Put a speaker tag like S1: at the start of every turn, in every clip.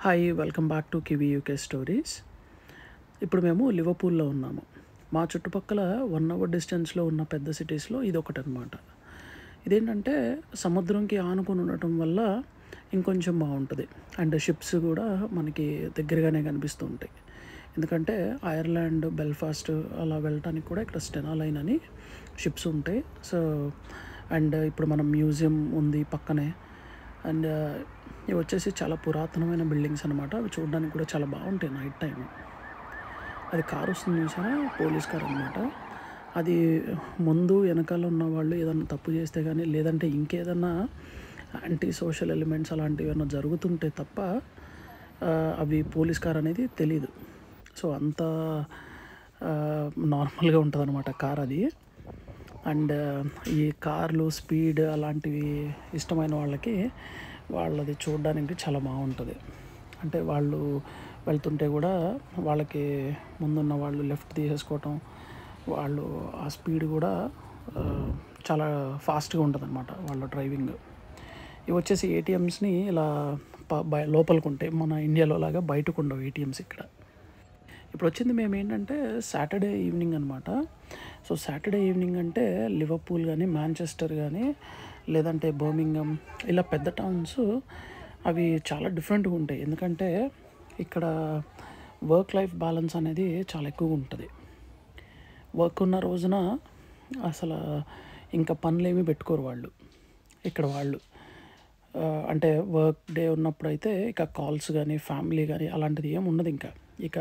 S1: Hi welcome back to kiwi UK stories. ఇప్పుడు మేము లివర్పూల్లో ఉన్నాము. మా చుట్టుపక్కల 1 అవర్ డిస్టెన్స్లో ఉన్న పెద్ద సిటీస్లో ఇది ఒకటి అనమాట. ఇదేంటంటే సముద్రంకి ఆనుకొని ఉండటం వల్ల ఇంకొంచెం బాగుంటుంది. అండ్ షిప్స్ కూడా మనకి దగ్గరగానే కనిపిస్తూ ఉంటాయి. ఎందుకంటే ఐర్లాండ్, బెల్ఫాస్ట్ అలా వెళ్ళటానికి కూడా ఇక్కడ స్టెనా లైన్ అని షిప్స్ ఉంటాయి. సో అండ్ ఇప్పుడు మనం మ్యూజియం ఉంది పక్కనే. అండ్ ఇవి వచ్చేసి చాలా పురాతనమైన బిల్డింగ్స్ అనమాట. అవి చూడడానికి కూడా చాలా బాగుంటాయి నైట్ టైం. అది కారు వస్తుంది చూసారా, పోలీస్ కార్ అనమాట. అది ముందు వెనకాల ఉన్న వాళ్ళు ఏదన్నా తప్పు చేస్తే కానీ, లేదంటే ఇంకేదన్నా యాంటీ సోషల్ ఎలిమెంట్స్ అలాంటివి ఏమైనా జరుగుతుంటే తప్ప అవి పోలీస్ కార్ అనేది తెలీదు. సో అంత నార్మల్గా ఉంటుంది అనమాట కార్ అది. అండ్ ఈ కార్లు స్పీడ్ అలాంటివి ఇష్టమైన వాళ్ళది చూడడానికి చాలా బాగుంటుంది. అంటే వాళ్ళు వెళ్తుంటే కూడా వాళ్ళకి ముందున్న వాళ్ళు లెఫ్ట్ తీసేసుకోవటం, వాళ్ళు ఆ స్పీడ్ కూడా చాలా ఫాస్ట్గా ఉంటుంది అనమాట వాళ్ళ డ్రైవింగ్. ఇవి వచ్చేసి ఏటీఎమ్స్ని ఇలా లోపలికి ఉంటాయి. మన ఇండియాలో లాగా బయటకు ఉండవు ఏటీఎమ్స్ ఇక్కడ. ఇప్పుడు వచ్చింది మేము ఏంటంటే సాటర్డే ఈవినింగ్ అనమాట. సో సాటర్డే ఈవినింగ్ అంటే లివర్పూల్ కానీ, మాంచెస్టర్ కానీ, లేదంటే బర్మింగం ఇలా పెద్ద టౌన్స్ అవి చాలా డిఫరెంట్గా ఉంటాయి. ఎందుకంటే ఇక్కడ వర్క్ లైఫ్ బ్యాలెన్స్ అనేది చాలా ఎక్కువగా ఉంటుంది. వర్క్ ఉన్న రోజున అసలు ఇంకా పనులేమీ పెట్టుకోరు వాళ్ళు ఇక్కడ వాళ్ళు. అంటే వర్క్ డే ఉన్నప్పుడు అయితే ఇక కాల్స్ కానీ, ఫ్యామిలీ కానీ అలాంటిది ఏమి ఉండదు. ఇక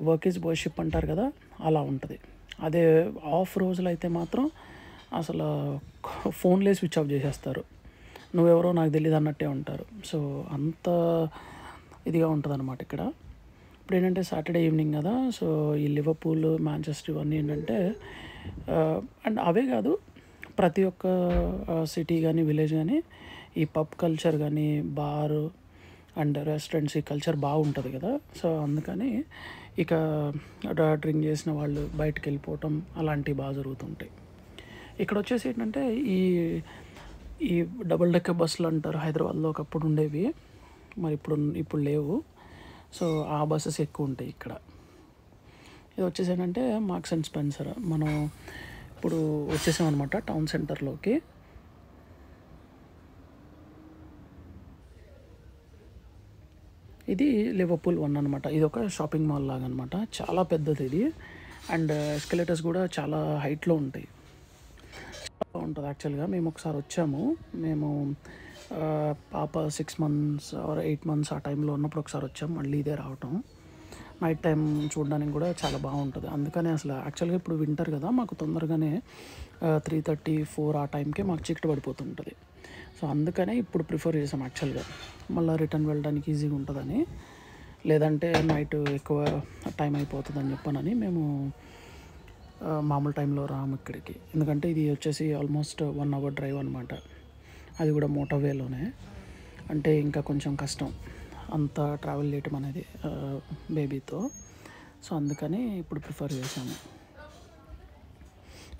S1: వర్క్ ఈజ్ వర్షిప్ అంటారు కదా, అలా ఉంటుంది. అదే ఆఫ్ రోజులు అయితే మాత్రం అసలు ఫోన్లే స్విచ్ ఆఫ్ చేసేస్తారు. నువ్వెవరో నాకు తెలియదు అన్నట్టే ఉంటారు. సో అంత ఇదిగా ఉంటుంది అనమాట ఇక్కడ. ఇప్పుడు ఏంటంటే సాటర్డే ఈవినింగ్ కదా, సో ఈ లివర్పూల్, మాంచెస్టర్ ఇవన్నీ ఏంటంటే అండ్ అవే కాదు, ప్రతి ఒక్క సిటీ కానీ, విలేజ్ కానీ ఈ పబ్ కల్చర్ కానీ, బారు అండ్ రెస్టారెంట్స్ ఈ కల్చర్ బాగుంటుంది కదా. సో అందుకని ఇక డ్రింక్ చేసిన వాళ్ళు బయటకు వెళ్ళిపోవటం అలాంటివి బాగా జరుగుతుంటాయి. ఇక్కడ వచ్చేసి ఏంటంటే ఈ డబుల్ డెక్కర్ బస్సులు అంటారు, హైదరాబాద్లో ఒకప్పుడు ఉండేవి, మరి ఇప్పుడు లేవు. సో ఆ బస్సెస్ ఎక్కువ ఉంటాయి ఇక్కడ. ఇది వచ్చేసి ఏంటంటే మార్క్స్ అండ్ స్పెన్సర్. మనం ఇప్పుడు వచ్చేసామన్నమాట టౌన్ సెంటర్లోకి. ఇది లివర్పూల్ 1 అనమాట. ఇది ఒక షాపింగ్ మాల్ లాగా అనమాట. చాలా పెద్దది ఇది. అండ్ ఎస్కలేటర్స్ కూడా చాలా హైట్లో ఉంటాయి. చాలా బాగుంటుంది యాక్చువల్గా. మేము ఒకసారి వచ్చాము. మేము పాప 6 months ఆర్ 8 months ఆ టైంలో ఉన్నప్పుడు ఒకసారి వచ్చాము. మళ్ళీ ఇదే రావటం. నైట్ టైం చూడడానికి కూడా చాలా బాగుంటుంది. అందుకనే అసలు యాక్చువల్గా ఇప్పుడు వింటర్ కదా, మాకు తొందరగానే 3:30, 4 ఆ టైంకే మాకు చీకటి పడిపోతుంటుంది. సో అందుకనే ఇప్పుడు ప్రిఫర్ చేసాం యాక్చువల్గా. మళ్ళీ రిటర్న్ వెళ్ళడానికి ఈజీగా ఉంటుందని, లేదంటే నైట్ ఎక్కువ టైం అయిపోతుందని చెప్పానని మేము మామూలు టైంలో రాము ఇక్కడికి. ఎందుకంటే ఇది వచ్చేసి ఆల్మోస్ట్ 1 hour డ్రైవ్ అనమాట. అది కూడా మోటార్వేలోనే. అంటే ఇంకా కొంచెం కష్టం అంత ట్రావెల్ చేయటం అనేది బేబీతో. సో అందుకని ఇప్పుడు ప్రిఫర్ చేశాము.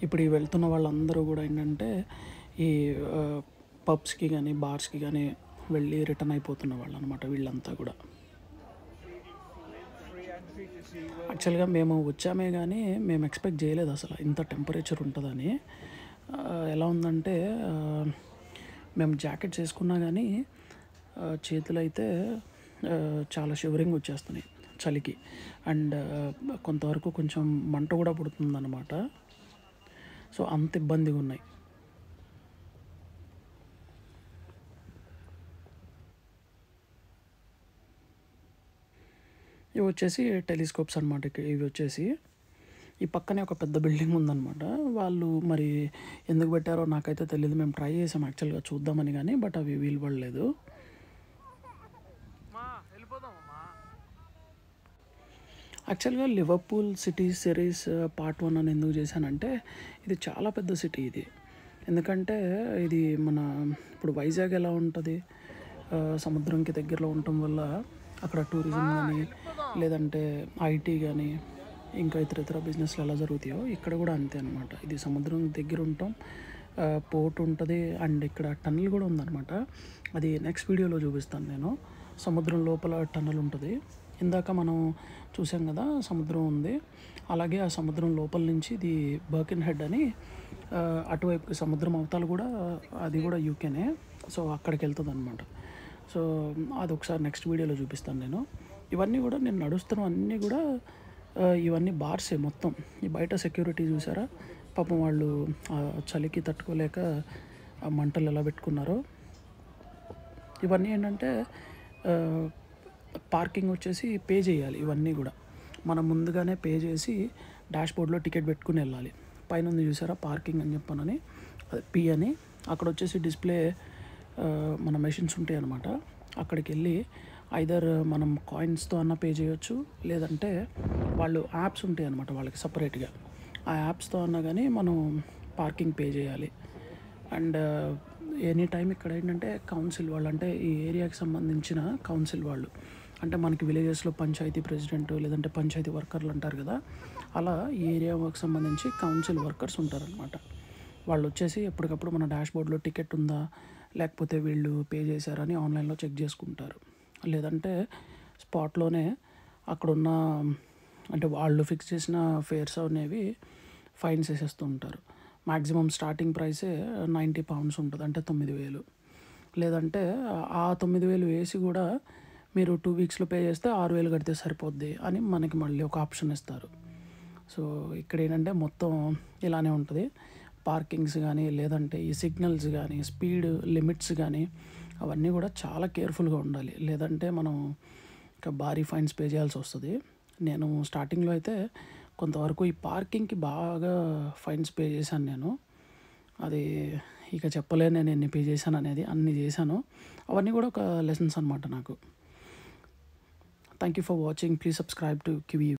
S1: ఇప్పుడు ఈ వెళ్తున్న వాళ్ళందరూ కూడా ఏంటంటే ఈ పబ్స్కి కానీ, బార్స్కి కానీ వెళ్ళి రిటర్న్ అయిపోతున్న వాళ్ళు అనమాట వీళ్ళంతా కూడా. యాక్చువల్గా మేము వచ్చామే కానీ మేము ఎక్స్పెక్ట్ చేయలేదు అసలు ఇంత టెంపరేచర్ ఉంటుందని. ఎలా ఉందంటే మేము జాకెట్స్ వేసుకున్నా కానీ చేతులు అయితే చాలా షివరింగ్ వచ్చేస్తున్నాయి చలికి. అండ్ కొంతవరకు కొంచెం మంట కూడా పుడుతుందన్నమాట. సో అంత ఇబ్బందిగా ఉన్నాయి. ఇవి వచ్చేసి టెలిస్కోప్స్ అనమాట. ఇవి వచ్చేసి ఈ పక్కనే ఒక పెద్ద బిల్డింగ్ ఉందన్నమాట. వాళ్ళు మరి ఎందుకు పెట్టారో నాకైతే తెలియదు. మేము ట్రై చేసాం యాక్చువల్గా చూద్దామని, కానీ బట్ అవి వీలు పడలేదు. యాక్చువల్గా లివర్పూల్ సిటీ సిరీస్ పార్ట్ 1 అని ఎందుకు చేశానంటే ఇది చాలా పెద్ద సిటీ ఇది. ఎందుకంటే ఇది మన ఇప్పుడు వైజాగ్ ఎలా ఉంటుంది, సముద్రంకి దగ్గరలో ఉండటం వల్ల అక్కడ టూరిజం కానీ, లేదంటే ఐటీ కానీ, ఇంకా ఇతర బిజినెస్లు ఎలా జరుగుతాయో ఇక్కడ కూడా అంతే అనమాట. ఇది సముద్రం దగ్గర ఉంటాం, పోర్ట్ ఉంటుంది. అండ్ ఇక్కడ టన్నల్ కూడా ఉందన్నమాట. అది నెక్స్ట్ వీడియోలో చూపిస్తాను నేను. సముద్రం లోపల టన్నెల్ ఉంటుంది. ఇందాక మనం చూసాం కదా సముద్రం ఉంది, అలాగే ఆ సముద్రం లోపల నుంచి ఇది బర్కిన్ హెడ్ అని అటువైపు సముద్రం అవతల కూడా అది కూడా యూకేనే. సో అక్కడికి వెళ్తుంది అనమాట. సో అది ఒకసారి నెక్స్ట్ వీడియోలో చూపిస్తాను నేను. ఇవన్నీ కూడా నేను నడుస్తున్న అన్నీ కూడా ఇవన్నీ బార్సే మొత్తం. ఈ బయట సెక్యూరిటీ చూసారా, పాపం వాళ్ళు చలికి తట్టుకోలేక ఆ మంటలు ఎలా పెట్టుకున్నారో. ఇవన్నీ ఏంటంటే పార్కింగ్ వచ్చేసి పే చేయాలి. ఇవన్నీ కూడా మనం ముందుగానే పే చేసి డాష్బోర్డ్లో టికెట్ పెట్టుకుని వెళ్ళాలి. పైన ఉంది చూసారా పార్కింగ్ అని చెప్పానని, అది పి అని. అక్కడ వచ్చేసి డిస్ప్లే మన మెషిన్స్ ఉంటాయి అన్నమాట. అక్కడికి వెళ్ళి ఐదర్ మనం కాయిన్స్తో అన్న పే చేయొచ్చు, లేదంటే వాళ్ళు యాప్స్ ఉంటాయి అన్నమాట వాళ్ళకి సపరేట్గా. ఆ యాప్స్తో అన్నా కానీ మనం పార్కింగ్ పే చేయాలి. అండ్ ఎనీ టైం ఇక్కడ ఏంటంటే కౌన్సిల్ వాళ్ళు, అంటే ఈ ఏరియాకి సంబంధించిన కౌన్సిల్ వాళ్ళు, అంటే మనకి విలేజెస్లో పంచాయతీ ప్రెసిడెంట్ లేదంటే పంచాయతీ వర్కర్లు అంటారు కదా, అలా ఈ ఏరియాకి సంబంధించి కౌన్సిల్ వర్కర్స్ ఉంటారనమాట. వాళ్ళు వచ్చేసి ఎప్పటికప్పుడు మన డాష్బోర్డ్లో టికెట్ ఉందా లేకపోతే వీళ్ళు పే చేశారని ఆన్లైన్లో చెక్ చేసుకుంటారు. లేదంటే స్పాట్లోనే అక్కడున్న, అంటే వాళ్ళు ఫిక్స్ చేసిన ఫేర్స్ అనేవి ఫైన్స్ వేసేస్తూ ఉంటారు. మ్యాక్సిమం స్టార్టింగ్ ప్రైసే £90 ఉంటుంది, అంటే 9,000. లేదంటే ఆ 9,000 వేసి కూడా మీరు 2 వీక్స్లో పే చేస్తే 6,000 కడితే సరిపోద్ది అని మనకి మళ్ళీ ఒక ఆప్షన్ ఇస్తారు. సో ఇక్కడ ఏంటంటే మొత్తం ఇలానే ఉంటుంది. పార్కింగ్స్ కానీ లేదంటే ఈ సిగ్నల్స్ కానీ స్పీడ్ లిమిట్స్ కానీ అవన్నీ కూడా చాలా కేర్ఫుల్గా ఉండాలి. లేదంటే మనం ఇంకా భారీ ఫైన్స్ పే చేయాల్సి వస్తుంది. నేను స్టార్టింగ్లో అయితే కొంతవరకు ఈ పార్కింగ్కి బాగా ఫైన్స్ పే చేశాను నేను. అది ఇక చెప్పలేను నేను ఎన్ని పే చేశాను అనేది, అన్ని చేశాను. అవన్నీ కూడా ఒక లెసన్స్ అనమాట నాకు. Thank you for watching. Please subscribe to kiwi.